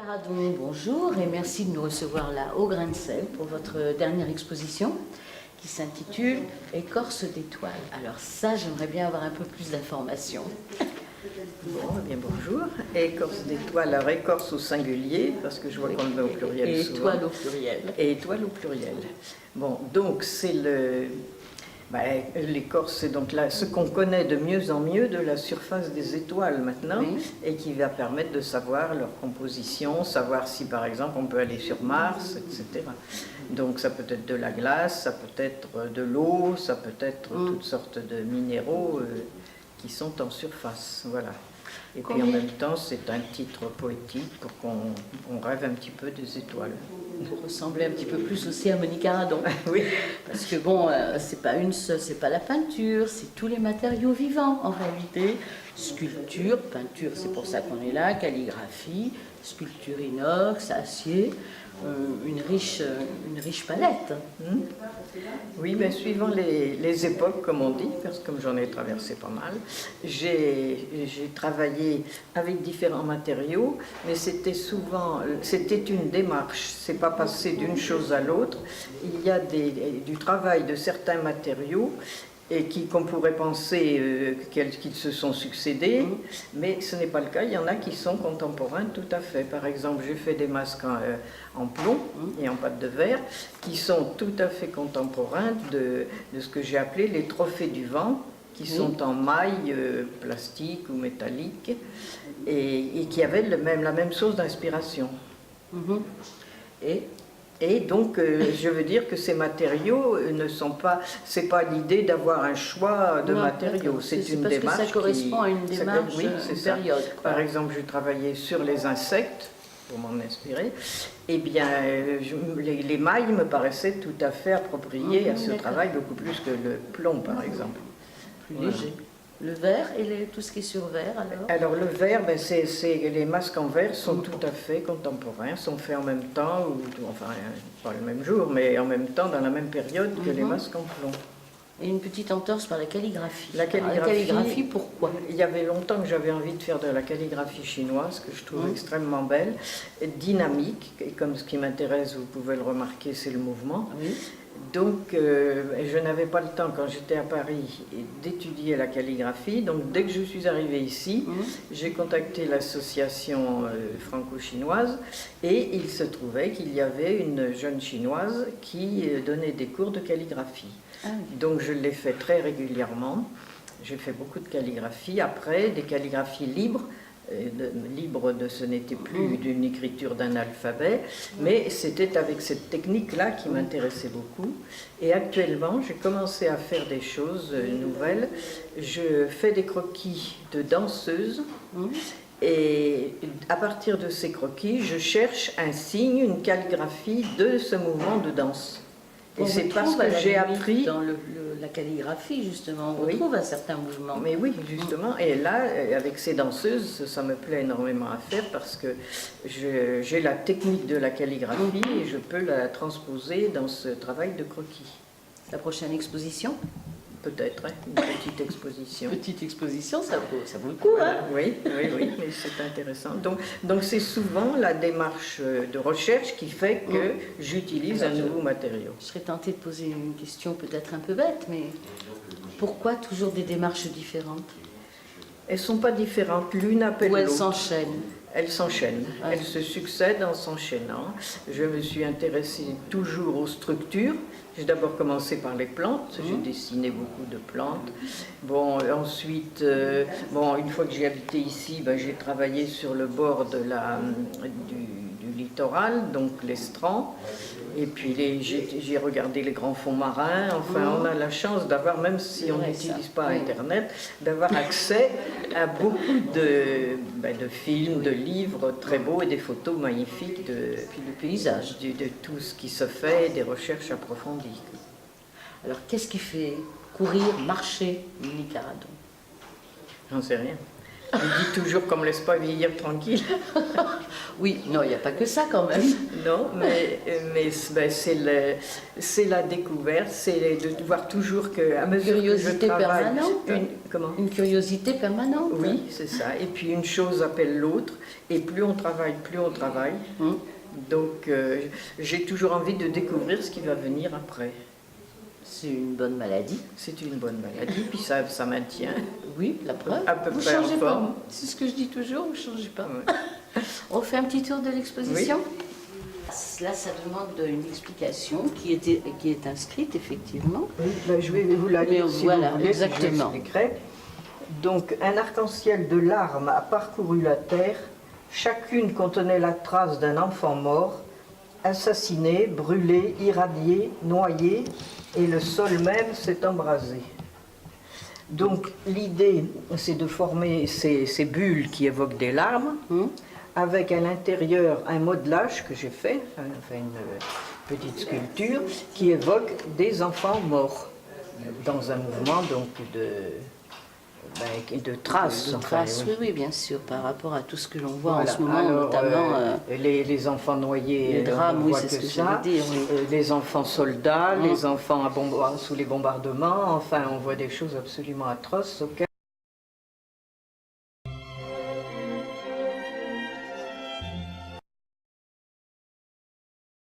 Caradon, bonjour et merci de nous recevoir là au Grain de Sel pour votre dernière exposition qui s'intitule Écorce d'étoiles. Alors ça, j'aimerais bien avoir un peu plus d'informations. Bon, eh bien bonjour. Écorce d'étoiles, alors écorce au singulier, parce que je vois qu'on le met au pluriel et souvent. étoile au pluriel. Et étoile au pluriel. Bon, donc c'est l'écorce, c'est donc là ce qu'on connaît de mieux en mieux de la surface des étoiles maintenant, Oui. et qui va permettre de savoir leur composition, savoir si par exemple on peut aller sur Mars, etc. Donc ça peut être de la glace, ça peut être de l'eau, ça peut être toutes sortes de minéraux qui sont en surface, voilà. Et puis en même temps, c'est un titre poétique pour qu'on rêve un petit peu des étoiles. Vous ressemblez un petit peu plus aussi à Monique Caradon. Oui. Parce que bon, c'est pas la peinture, c'est tous les matériaux vivants en réalité. Sculpture, peinture, c'est pour ça qu'on est là, calligraphie, sculpture inox, acier, une riche palette. Oui, mais suivant les époques, comme on dit, parce que comme j'en ai traversé pas mal, j'ai travaillé avec différents matériaux, mais c'était une démarche, c'est pas passé d'une chose à l'autre. Il y a du travail de certains matériaux et qu'on pourrait penser qu'ils se sont succédés, mais ce n'est pas le cas. Il y en a qui sont contemporains tout à fait. Par exemple, j'ai fait des masques en plomb et en pâte de verre qui sont tout à fait contemporains de ce que j'ai appelé les trophées du vent, qui sont en maille plastique ou métallique et qui avaient la même source d'inspiration. Et donc, je veux dire que ces matériaux ne sont pas... C'est pas l'idée d'avoir un choix de matériaux. C'est une démarche que ça correspond à une démarche, oui, c'est ça. période. Quoi. Par exemple, j'ai travaillé sur les insectes, pour m'en inspirer. Eh bien, les mailles me paraissaient tout à fait appropriées à ce travail, beaucoup plus que le plomb, par exemple. Plus léger. Le verre et tout ce qui est sur verre, alors Alors le verre, les masques en verre sont tout à fait contemporains, sont faits en même temps, enfin pas le même jour, mais en même temps, dans la même période que les masques en plomb. Et une petite entorse par la calligraphie. La calligraphie, pourquoi? Il y avait longtemps que j'avais envie de faire de la calligraphie chinoise, que je trouve extrêmement belle, dynamique, et comme ce qui m'intéresse, vous pouvez le remarquer, c'est le mouvement. Oui. Donc, je n'avais pas le temps, quand j'étais à Paris, d'étudier la calligraphie. Donc, dès que je suis arrivée ici, j'ai contacté l'association franco-chinoise et il se trouvait qu'il y avait une jeune chinoise qui donnait des cours de calligraphie. Ah oui. Donc, je l'ai fait très régulièrement. J'ai fait beaucoup de calligraphie. Après, des calligraphies libres. Ce n'était plus d'une écriture d'un alphabet, mais c'était avec cette technique-là qui m'intéressait beaucoup. Et actuellement, j'ai commencé à faire des choses nouvelles. Je fais des croquis de danseuses, et à partir de ces croquis, je cherche un signe, une calligraphie de ce mouvement de danse. Et c'est parce que j'ai appris... Dans la calligraphie, justement, on retrouve un certain mouvement. Mais oui, justement. Et là, avec ces danseuses, ça me plaît énormément à faire parce que j'ai la technique de la calligraphie et je peux la transposer dans ce travail de croquis. La prochaine exposition? Peut-être, hein, une petite exposition. Petite exposition, ça vaut le coup, hein? Oui, mais c'est intéressant. Donc c'est souvent la démarche de recherche qui fait que j'utilise un nouveau matériau. Je serais tentée de poser une question peut-être un peu bête, mais pourquoi toujours des démarches différentes? Elles ne sont pas différentes, l'une appelle Ou l'autre. elles s'enchaînent? Elles s'enchaînent, elles se succèdent en s'enchaînant. Je me suis intéressée toujours aux structures. J'ai d'abord commencé par les plantes, j'ai dessiné beaucoup de plantes. Bon, ensuite, une fois que j'ai habité ici, j'ai travaillé sur le bord du littoral, donc l'estran. Et puis j'ai regardé les grands fonds marins. Enfin, on a la chance d'avoir, même si on n'utilise pas Internet, d'avoir accès à beaucoup de films, de livres très beaux et des photos magnifiques Puis le paysage. de tout ce qui se fait, des recherches approfondies. Alors, qu'est-ce qui fait courir, marcher Monique Caradon? J'en sais rien. On dit toujours qu'on ne me laisse pas vieillir tranquille. Oui, non, il n'y a pas que ça quand même. Non, mais ben, c'est la découverte, c'est de voir toujours qu'à mesure que je Curiosité travaille... permanente. Comment? Une curiosité permanente. Oui, c'est ça. Et puis une chose appelle l'autre, et plus on travaille, plus on travaille. Donc j'ai toujours envie de découvrir ce qui va venir après. C'est une bonne maladie. C'est une bonne maladie, puis ça maintient. Oui, la preuve. À peu Vous près en changez forme. pas. C'est ce que je dis toujours, vous ne changez pas. Ouais. On fait un petit tour de l'exposition. Là, ça demande une explication qui est inscrite, effectivement. Oui, ben, je vais vous la lire si voilà, vous voulez, exactement. je l'expliquerai. Donc, un arc-en-ciel de larmes a parcouru la terre. Chacune contenait la trace d'un enfant mort, assassiné, brûlé, irradié, noyé, et le sol même s'est embrasé. Donc, l'idée, c'est de former ces bulles qui évoquent des larmes, avec à l'intérieur un modelage que j'ai fait, enfin une petite sculpture, qui évoque des enfants morts, dans un mouvement donc de traces. De enfin, traces, oui, oui, bien sûr, par rapport à tout ce que l'on voit Voilà. en ce moment, Alors, notamment les enfants noyés, les drames, on oui, voit c'est ce que ça. j'allais dire. Oui. Les enfants soldats, les enfants sous les bombardements, enfin on voit des choses absolument atroces auxquelles